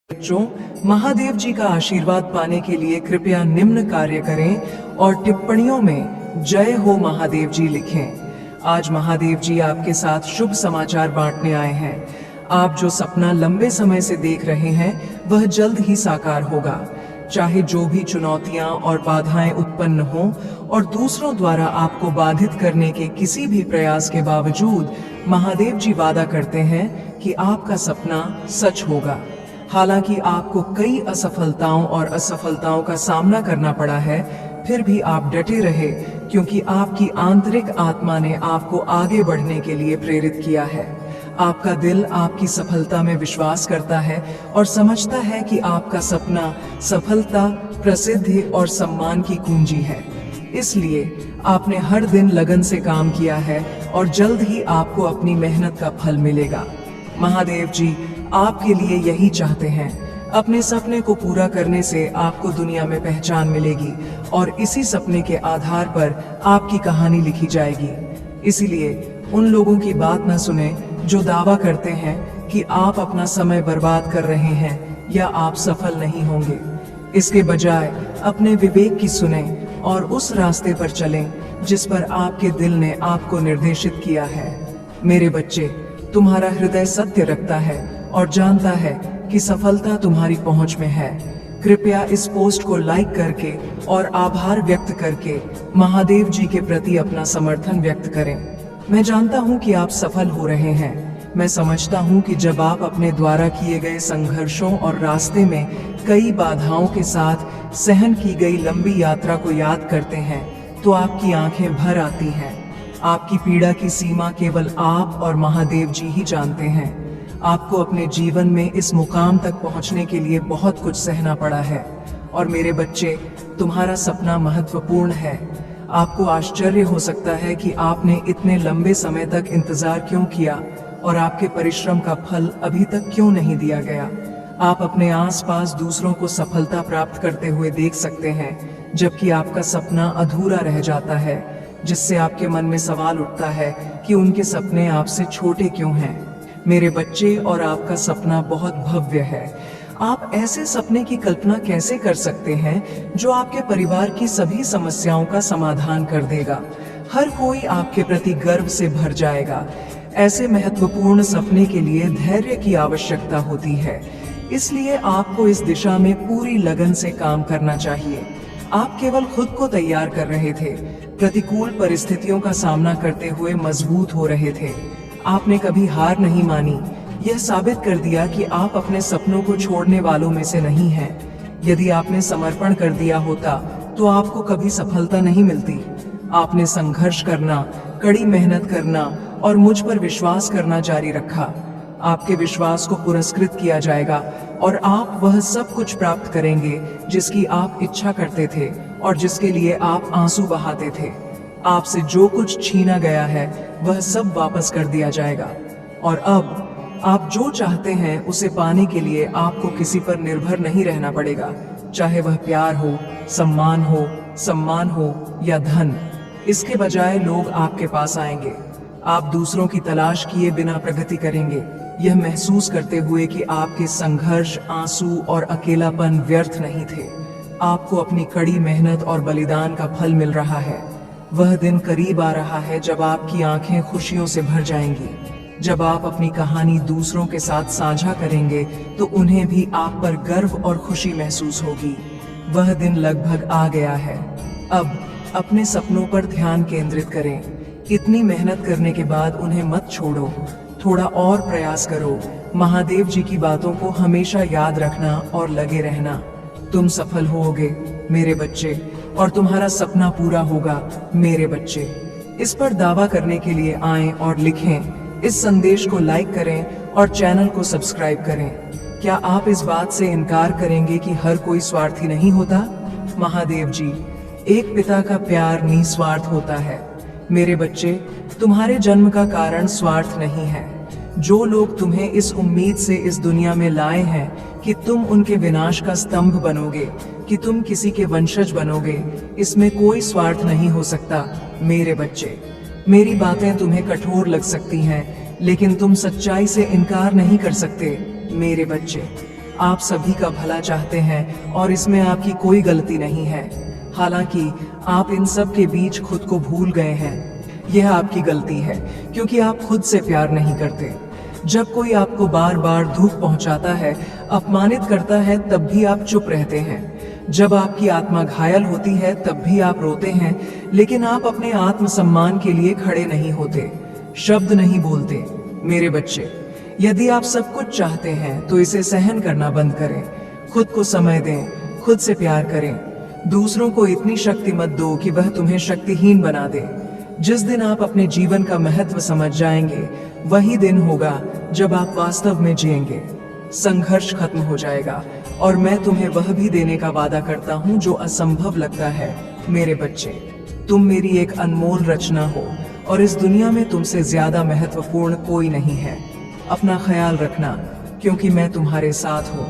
बच्चों, महादेव जी का आशीर्वाद पाने के लिए कृपया निम्न कार्य करें और टिप्पणियों में जय हो महादेव जी लिखें। आज महादेव जी आपके साथ शुभ समाचार बांटने आए हैं। आप जो सपना लंबे समय से देख रहे हैं वह जल्द ही साकार होगा। चाहे जो भी चुनौतियां और बाधाएं उत्पन्न हों और दूसरों द्वारा आपको बाधित करने के किसी भी प्रयास के बावजूद महादेव जी वादा करते हैं कि आपका सपना सच होगा। हालांकि आपको कई असफलताओं और असफलताओं का सामना करना पड़ा है, फिर भी आप डटे रहे क्योंकि आपकी आंतरिक आत्मा ने आपको आगे बढ़ने के लिए प्रेरित किया है। आपका दिल आपकी सफलता में विश्वास करता है और समझता है कि आपका सपना सफलता, प्रसिद्धि और सम्मान की कुंजी है। इसलिए आपने हर दिन लगन से काम किया है और जल्द ही आपको अपनी मेहनत का फल मिलेगा। महादेव जी आपके लिए यही चाहते हैं। अपने सपने को पूरा करने से आपको दुनिया में पहचान मिलेगी और इसी सपने के आधार पर आपकी कहानी लिखी जाएगी। इसीलिए उन लोगों की बात न सुने जो दावा करते हैं कि आप अपना समय बर्बाद कर रहे हैं या आप सफल नहीं होंगे। इसके बजाय अपने विवेक की सुने और उस रास्ते पर चलें जिस पर आपके दिल ने आपको निर्देशित किया है। मेरे बच्चे, तुम्हारा हृदय सत्य रखता है और जानता है कि सफलता तुम्हारी पहुंच में है। कृपया इस पोस्ट को लाइक करके और आभार व्यक्त करके महादेव जी के प्रति अपना समर्थन व्यक्त करें। मैं जानता हूं कि आप सफल हो रहे हैं। मैं समझता हूं कि जब आप अपने द्वारा किए गए संघर्षों और रास्ते में कई बाधाओं के साथ सहन की गई लंबी यात्रा को याद करते हैं तो आपकी आंखें भर आती हैं। आपकी पीड़ा की सीमा केवल आप और महादेव जी ही जानते हैं। आपको अपने जीवन में इस मुकाम तक पहुंचने के लिए बहुत कुछ सहना पड़ा है। और मेरे बच्चे, तुम्हारा सपना महत्वपूर्ण है। आपको आश्चर्य हो सकता है कि आपने इतने लंबे समय तक इंतजार क्यों किया और आपके परिश्रम का फल अभी तक क्यों नहीं दिया गया। आप अपने आसपास दूसरों को सफलता प्राप्त करते हुए देख सकते हैं, जबकि आपका सपना अधूरा रह जाता है, जिससे आपके मन में सवाल उठता है कि उनके सपने आपसे छोटे क्यों हैं। मेरे बच्चे, और आपका सपना बहुत भव्य है। आप ऐसे सपने की कल्पना कैसे कर सकते हैं जो आपके परिवार की सभी समस्याओं का समाधान कर देगा। हर कोई आपके प्रति गर्व से भर जाएगा। ऐसे महत्वपूर्ण सपने के लिए धैर्य की आवश्यकता होती है, इसलिए आपको इस दिशा में पूरी लगन से काम करना चाहिए। आप केवल खुद को तैयार कर रहे थे, प्रतिकूल परिस्थितियों का सामना करते हुए मजबूत हो रहे थे। आपने कभी हार नहीं मानी। यह साबित कर दिया कि आप अपने सपनों को छोड़ने वालों में से नहीं हैं। यदि आपने समर्पण कर दिया होता तो आपको कभी सफलता नहीं मिलती। आपने संघर्ष करना, कड़ी मेहनत करना और मुझ पर विश्वास करना जारी रखा। आपके विश्वास को पुरस्कृत किया जाएगा और आप वह सब कुछ प्राप्त करेंगे जिसकी आप इच्छा करते थे और जिसके लिए आप आंसू बहाते थे। आपसे जो कुछ छीना गया है वह सब वापस कर दिया जाएगा। और अब आप जो चाहते हैं उसे पाने के लिए आपको किसी पर निर्भर नहीं रहना पड़ेगा, चाहे वह प्यार हो, सम्मान हो या धन। इसके बजाय लोग आपके पास आएंगे। आप दूसरों की तलाश किए बिना प्रगति करेंगे, यह महसूस करते हुए कि आपके संघर्ष, आंसू और अकेलापन व्यर्थ नहीं थे। आपको अपनी कड़ी मेहनत और बलिदान का फल मिल रहा है। वह दिन करीब आ रहा है जब आपकी आंखें खुशियों से भर जाएंगी। जब आप अपनी कहानी दूसरों के साथ साझा करेंगे तो उन्हें भी आप पर गर्व और खुशी महसूस होगी। वह दिन लगभग आ गया है। अब अपने सपनों पर ध्यान केंद्रित करें। इतनी मेहनत करने के बाद उन्हें मत छोड़ो। थोड़ा और प्रयास करो। महादेव जी की बातों को हमेशा याद रखना और लगे रहना। तुम सफल होगे मेरे बच्चे, और तुम्हारा सपना पूरा होगा मेरे बच्चे। इस पर दावा करने के लिए आएं और लिखें। इस संदेश को लाइक करें और चैनल को सब्सक्राइब करें। क्या आप इस बात से इनकार करेंगे कि हर कोई स्वार्थी नहीं होता? महादेव जी, एक पिता का प्यार निस्वार्थ होता है। मेरे बच्चे, तुम्हारे जन्म का कारण स्वार्थ नहीं है। जो लोग तुम्हें इस उम्मीद से इस दुनिया में लाए हैं कि तुम उनके विनाश का स्तंभ बनोगे, कि तुम किसी के वंशज बनोगे, इसमें कोई स्वार्थ नहीं हो सकता। मेरे बच्चे, मेरी बातें तुम्हें कठोर लग सकती हैं, लेकिन तुम सच्चाई से इनकार नहीं कर सकते। मेरे बच्चे, आप सभी का भला चाहते हैं और इसमें आपकी कोई गलती नहीं है। हालांकि आप इन सब के बीच खुद को भूल गए हैं। यह आपकी गलती है क्योंकि आप खुद से प्यार नहीं करते। जब कोई आपको बार बार दुख पहुंचाता है, अपमानित करता है, तब भी आप चुप रहते हैं। जब आपकी आत्मा घायल होती है तब भी आप रोते हैं, लेकिन आप अपने आत्मसम्मान के लिए खड़े नहीं होते, शब्द नहीं बोलते। मेरे बच्चे, यदि आप सब कुछ चाहते हैं तो इसे सहन करना बंद करें। खुद को समय दें, खुद से प्यार करें। दूसरों को इतनी शक्ति मत दो कि वह तुम्हें शक्तिहीन बना दे। जिस दिन आप अपने जीवन का महत्व समझ जाएंगे, वही दिन होगा जब आप वास्तव में जिएंगे। संघर्ष खत्म हो जाएगा और मैं तुम्हें वह भी देने का वादा करता हूँ जो असंभव लगता है। मेरे बच्चे, तुम मेरी एक अनमोल रचना हो और इस दुनिया में तुमसे ज्यादा महत्वपूर्ण कोई नहीं है। अपना ख्याल रखना, क्योंकि मैं तुम्हारे साथ हूँ।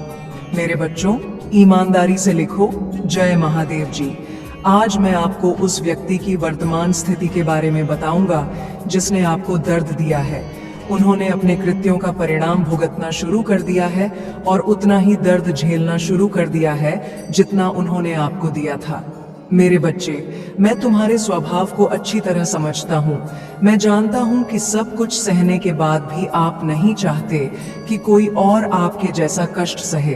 मेरे बच्चों, ईमानदारी से लिखो, जय महादेव जी। आज मैं आपको उस व्यक्ति की वर्तमान स्थिति के बारे में बताऊंगा जिसने आपको दर्द दिया है। उन्होंने अपने कृत्यों का परिणाम भुगतना शुरू कर दिया है और उतना ही दर्द झेलना शुरू कर दिया है जितना उन्होंने आपको दिया था। मेरे बच्चे, मैं तुम्हारे स्वभाव को अच्छी तरह समझता हूँ। मैं जानता हूँ कि सब कुछ सहने के बाद भी आप नहीं चाहते कि कोई और आपके जैसा कष्ट सहे।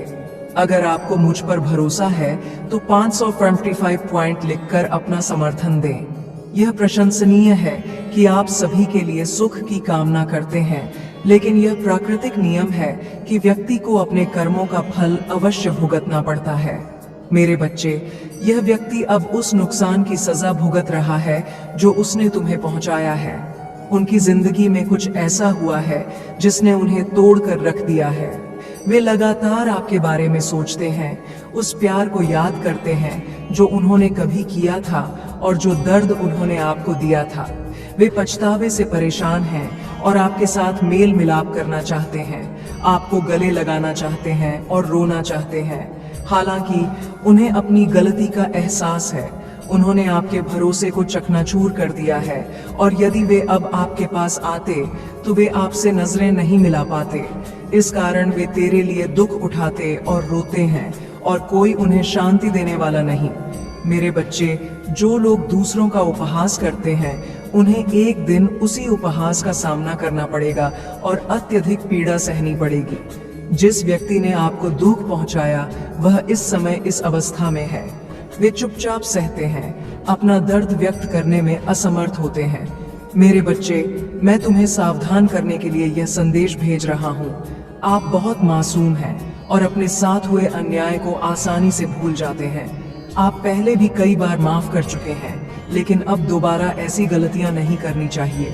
अगर आपको मुझ पर भरोसा है तो 555 पॉइंट लिखकर अपना समर्थन दें। यह प्रशंसनीय है कि आप सभी के लिए सुख की कामना करते हैं, लेकिन यह प्राकृतिक नियम है कि व्यक्ति को अपने कर्मों का फल अवश्य भुगतना पड़ता है। मेरे बच्चे, यह व्यक्ति अब उस नुकसान की सजा भुगत रहा है जो उसने तुम्हें पहुंचाया है। उनकी जिंदगी में कुछ ऐसा हुआ है जिसने उन्हें तोड़ कर रख दिया है। वे लगातार आपके बारे में सोचते हैं, उस प्यार को याद करते हैं जो उन्होंने कभी किया था और जो दर्द उन्होंने आपको दिया था। वे पछतावे से परेशान हैं और आपके साथ मेल मिलाप करना चाहते हैं, आपको गले लगाना चाहते हैं और रोना चाहते हैं। हालांकि उन्हें अपनी गलती का एहसास है। उन्होंने आपके भरोसे को चकनाचूर कर दिया है और यदि वे अब आपके पास आते तो वे आपसे नजरें नहीं मिला पाते। इस कारण वे तेरे लिए दुख उठाते और रोते हैं और कोई उन्हें शांति देने वाला नहीं। मेरे बच्चे, जो लोग दूसरों का उपहास करते हैं उन्हें एक दिन उसी उपहास का सामना करना पड़ेगा और अत्यधिक पीड़ा सहनी पड़ेगी। जिस व्यक्ति ने आपको दुख पहुंचाया वह इस समय इस अवस्था में है। वे चुपचाप सहते हैं, अपना दर्द व्यक्त करने में असमर्थ होते हैं। मेरे बच्चे, मैं तुम्हें सावधान करने के लिए यह संदेश भेज रहा हूँ। आप बहुत मासूम हैं और अपने साथ हुए अन्याय को आसानी से भूल जाते हैं। आप पहले भी कई बार माफ कर चुके हैं, लेकिन अब दोबारा ऐसी गलतियां नहीं करनी चाहिए।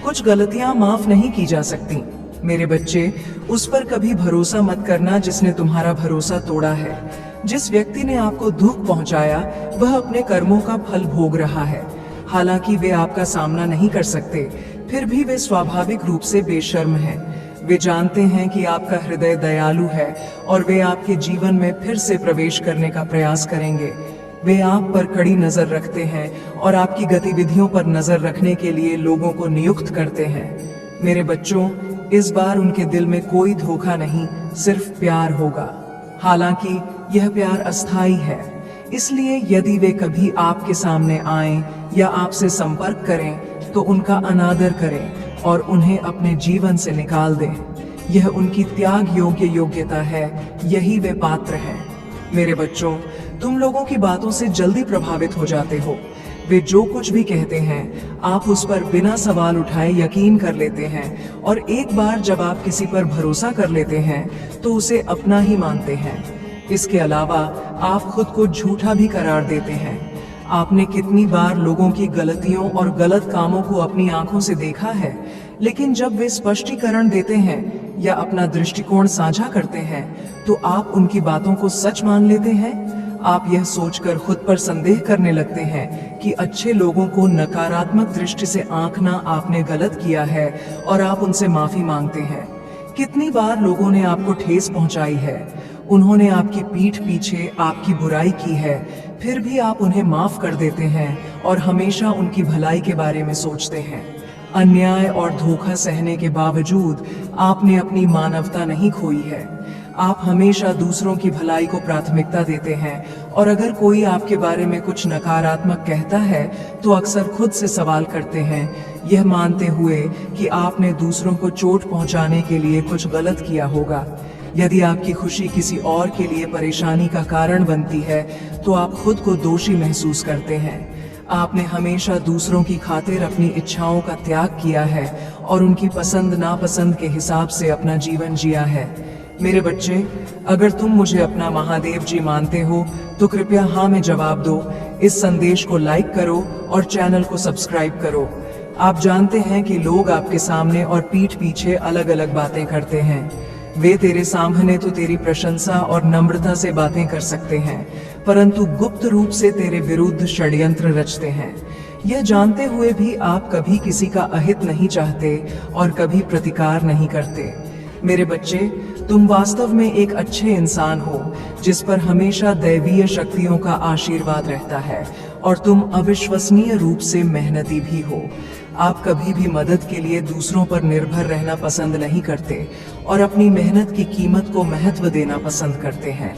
कुछ गलतियां माफ नहीं की जा सकती। मेरे बच्चे, उस पर कभी भरोसा मत करना जिसने तुम्हारा भरोसा तोड़ा है। जिस व्यक्ति ने आपको दुख पहुंचाया वह अपने कर्मों का फल भोग रहा है। हालांकि वे आपका सामना नहीं कर सकते, फिर भी वे स्वाभाविक रूप से बेशर्म हैं। वे जानते हैं कि आपका हृदय दयालु है और वे आपके जीवन में फिर से प्रवेश करने का प्रयास करेंगे। वे आप पर कड़ी नजर रखते हैं और आपकी गतिविधियों पर नजर रखने के लिए लोगों को नियुक्त करते हैं। मेरे बच्चों, इस बार उनके दिल में कोई धोखा नहीं, सिर्फ प्यार होगा। हालांकि यह प्यार अस्थायी है, इसलिए यदि वे कभी आपके सामने आएं या आपसे संपर्क करें तो उनका अनादर करें और उन्हें अपने जीवन से निकाल दें। यह उनकी त्याग योग्य योग्यता है, यही वे पात्र हैं। मेरे बच्चों, तुम लोगों की बातों से जल्दी प्रभावित हो जाते हो। वे जो कुछ भी कहते हैं आप उस पर बिना सवाल उठाए यकीन कर लेते हैं और एक बार जब आप किसी पर भरोसा कर लेते हैं तो उसे अपना ही मानते हैं। इसके अलावा आप खुद को झूठा भी करार देते हैं। आपने कितनी बार लोगों की गलतियों और गलत कामों को अपनी आंखों से देखा है, लेकिन जब वे स्पष्टीकरण देते हैं या अपना दृष्टिकोण साझा करते हैं तो आप उनकी बातों को सच मान लेते हैं। आप यह सोचकर खुद पर संदेह करने लगते हैं कि अच्छे लोगों को नकारात्मक दृष्टि से आंकना आपने गलत किया है और आप उनसे माफी मांगते हैं। कितनी बार लोगों ने आपको ठेस पहुंचाई है, उन्होंने आपकी पीठ पीछे आपकी बुराई की है, फिर भी आप उन्हें माफ कर देते हैं और हमेशा उनकी भलाई के बारे में सोचते हैं। अन्याय और धोखा सहने के बावजूद आपने अपनी मानवता नहीं खोई है। आप हमेशा दूसरों की भलाई को प्राथमिकता देते हैं और अगर कोई आपके बारे में कुछ नकारात्मक कहता है तो अक्सर खुद से सवाल करते हैं, यह मानते हुए कि आपने दूसरों को चोट पहुंचाने के लिए कुछ गलत किया होगा। यदि आपकी खुशी किसी और के लिए परेशानी का कारण बनती है तो आप खुद को दोषी महसूस करते हैं। आपने हमेशा दूसरों की खातिर अपनी इच्छाओं का त्याग किया है और उनकी पसंद नापसंद के हिसाब से अपना जीवन जिया है। मेरे बच्चे, अगर तुम मुझे अपना महादेव जी मानते हो तो कृपया हाँ में जवाब दो। इस संदेश को लाइक करो और चैनल को सब्सक्राइब करो। आप जानते हैं कि लोग आपके सामने और पीठ पीछे अलग अलग बातें करते हैं। वे तेरे सामने तो तेरी प्रशंसा और नम्रता से बातें कर सकते हैं, परंतु गुप्त रूप से तेरे विरुद्ध षड्यंत्र रचते हैं। यह जानते हुए भी आप कभी किसी का अहित नहीं चाहते और कभी प्रतिकार नहीं करते। मेरे बच्चे, तुम वास्तव में एक अच्छे इंसान हो जिस पर हमेशा दैवीय शक्तियों का आशीर्वाद रहता है और तुम अविश्वसनीय रूप से मेहनती भी हो। आप कभी भी मदद के लिए दूसरों पर निर्भर रहना पसंद नहीं करते और अपनी मेहनत की कीमत को महत्व देना पसंद करते हैं।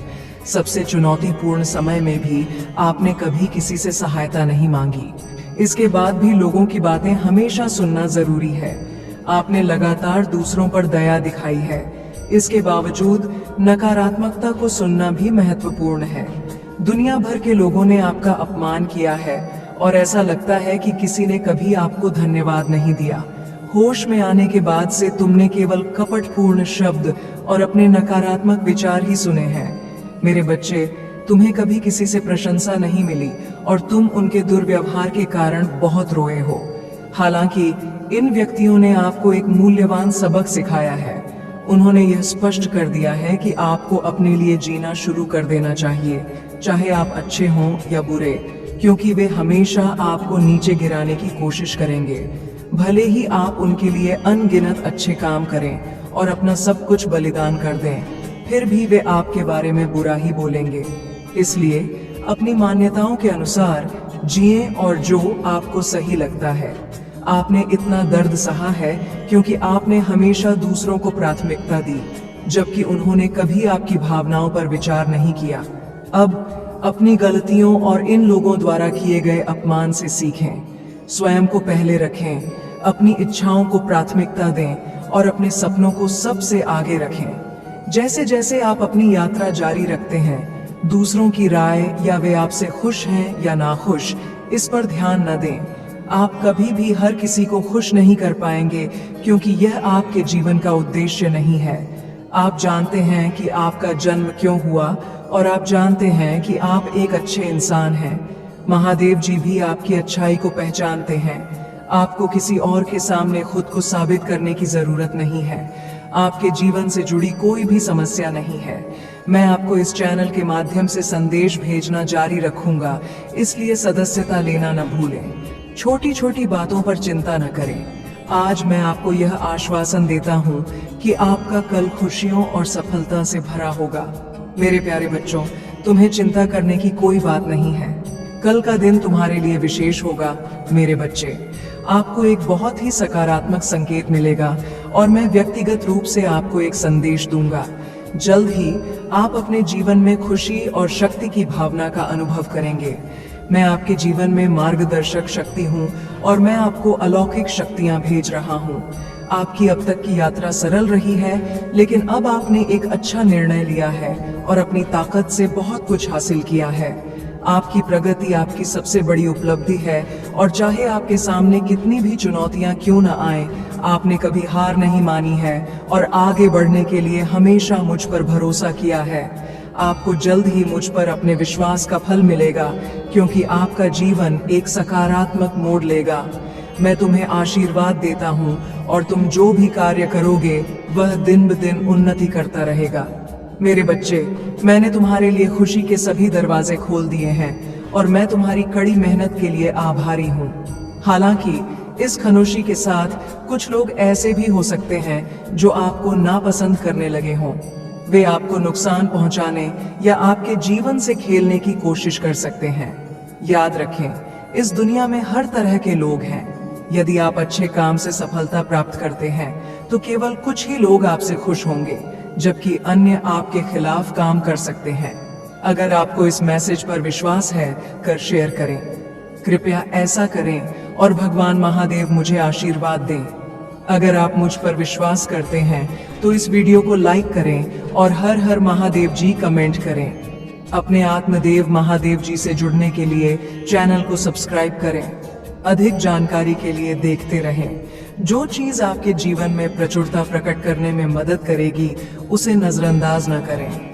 सबसे चुनौतीपूर्ण समय में भी आपने कभी किसी से सहायता नहीं मांगी। इसके बाद भी लोगों की बातें हमेशा सुनना जरूरी है। आपने लगातार दूसरों पर दया दिखाई है। इसके बावजूद नकारात्मकता को सुनना भी महत्वपूर्ण है। दुनिया भर के लोगों ने आपका अपमान किया है और ऐसा लगता है कि किसी ने कभी आपको धन्यवाद नहीं दिया। होश में आने के बाद से तुमने केवल कपटपूर्ण शब्द और अपने नकारात्मक विचार ही सुने हैं। मेरे बच्चे, तुम्हें कभी किसी से प्रशंसा नहीं मिली और तुम उनके दुर्व्यवहार के कारण बहुत रोए हो। हालांकि इन व्यक्तियों ने आपको एक मूल्यवान सबक सिखाया है। उन्होंने यह स्पष्ट कर दिया है कि आपको अपने लिए जीना शुरू कर देना चाहिए, चाहे आप अच्छे हों या बुरे, क्योंकि वे हमेशा आपको नीचे गिराने की कोशिश करेंगे। भले ही आप उनके लिए अनगिनत अच्छे काम करें और अपना सब कुछ बलिदान कर दें, फिर भी वे आपके बारे में बुरा ही बोलेंगे। इसलिए अपनी मान्यताओं के अनुसार जिएं और जो आपको सही लगता है। आपने इतना दर्द सहा है क्योंकि आपने हमेशा दूसरों को प्राथमिकता दी, जबकि उन्होंने कभी आपकी भावनाओं पर विचार नहीं किया। अब अपनी गलतियों और इन लोगों द्वारा किए गए अपमान से सीखें। स्वयं को पहले रखें, अपनी इच्छाओं को प्राथमिकता दें और अपने सपनों को सबसे आगे रखें। जैसे जैसे आप अपनी यात्रा जारी रखते हैं, दूसरों की राय या वे आपसे खुश हैं या नाखुश, इस पर ध्यान न दें। आप कभी भी हर किसी को खुश नहीं कर पाएंगे क्योंकि यह आपके जीवन का उद्देश्य नहीं है। आप जानते हैं कि आपका जन्म क्यों हुआ और आप जानते हैं कि आप एक अच्छे इंसान हैं। महादेव जी भी आपकी अच्छाई को पहचानते हैं। आपको किसी और के सामने खुद को साबित करने की जरूरत नहीं है। आपके जीवन से जुड़ी कोई भी समस्या नहीं है। मैं आपको इस चैनल के माध्यम से संदेश भेजना जारी रखूंगा, इसलिए सदस्यता लेना न भूलें। छोटी छोटी बातों पर चिंता न करें। आज मैं आपको यह आश्वासन देता हूँ कि आपका कल खुशियों और सफलता से भरा होगा। मेरे प्यारे बच्चों, तुम्हें चिंता करने की कोई बात नहीं है। कल का दिन तुम्हारे लिए विशेष होगा। मेरे बच्चे, आपको एक बहुत ही सकारात्मक संकेत मिलेगा और मैं व्यक्तिगत रूप से आपको एक संदेश दूंगा। जल्द ही आप अपने जीवन में खुशी और शक्ति की भावना का अनुभव करेंगे। मैं आपके जीवन में मार्गदर्शक शक्ति हूँ और मैं आपको अलौकिक शक्तियाँ भेज रहा हूँ। आपकी अब तक की यात्रा सरल रही है, लेकिन अब आपने एक अच्छा निर्णय लिया है और अपनी ताकत से बहुत कुछ हासिल किया है। आपकी प्रगति आपकी सबसे बड़ी उपलब्धि है और चाहे आपके सामने कितनी भी चुनौतियां क्यों न आए, आपने कभी हार नहीं मानी है और आगे बढ़ने के लिए हमेशा मुझ पर भरोसा किया है। आपको जल्द ही मुझ पर अपने विश्वास का फल मिलेगा, क्योंकि आपका जीवन एक सकारात्मक मोड़ लेगा। मैं तुम्हें आशीर्वाद देता हूँ और तुम जो भी कार्य करोगे वह दिन ब दिन उन्नति करता रहेगा। मेरे बच्चे, मैंने तुम्हारे लिए खुशी के सभी दरवाजे खोल दिए हैं और मैं तुम्हारी कड़ी मेहनत के लिए आभारी हूँ। हालांकि इस खामोशी के साथ कुछ लोग ऐसे भी हो सकते हैं जो आपको नापसंद करने लगे हों। वे आपको नुकसान पहुंचाने या आपके जीवन से खेलने की कोशिश कर सकते हैं। याद रखें, इस दुनिया में हर तरह के लोग हैं। यदि आप अच्छे काम से सफलता प्राप्त करते हैं तो केवल कुछ ही लोग आपसे खुश होंगे, जबकि अन्य आपके खिलाफ काम कर सकते हैं। अगर आपको इस मैसेज पर विश्वास है कर शेयर करें। कृपया ऐसा करें और भगवान महादेव मुझे आशीर्वाद दें। अगर आप मुझ पर विश्वास करते हैं तो इस वीडियो को लाइक करें और हर हर महादेव जी कमेंट करें। अपने आत्मदेव महादेव जी से जुड़ने के लिए चैनल को सब्सक्राइब करें। अधिक जानकारी के लिए देखते रहें। जो चीज आपके जीवन में प्रचुरता प्रकट करने में मदद करेगी उसे नजरअंदाज न करें।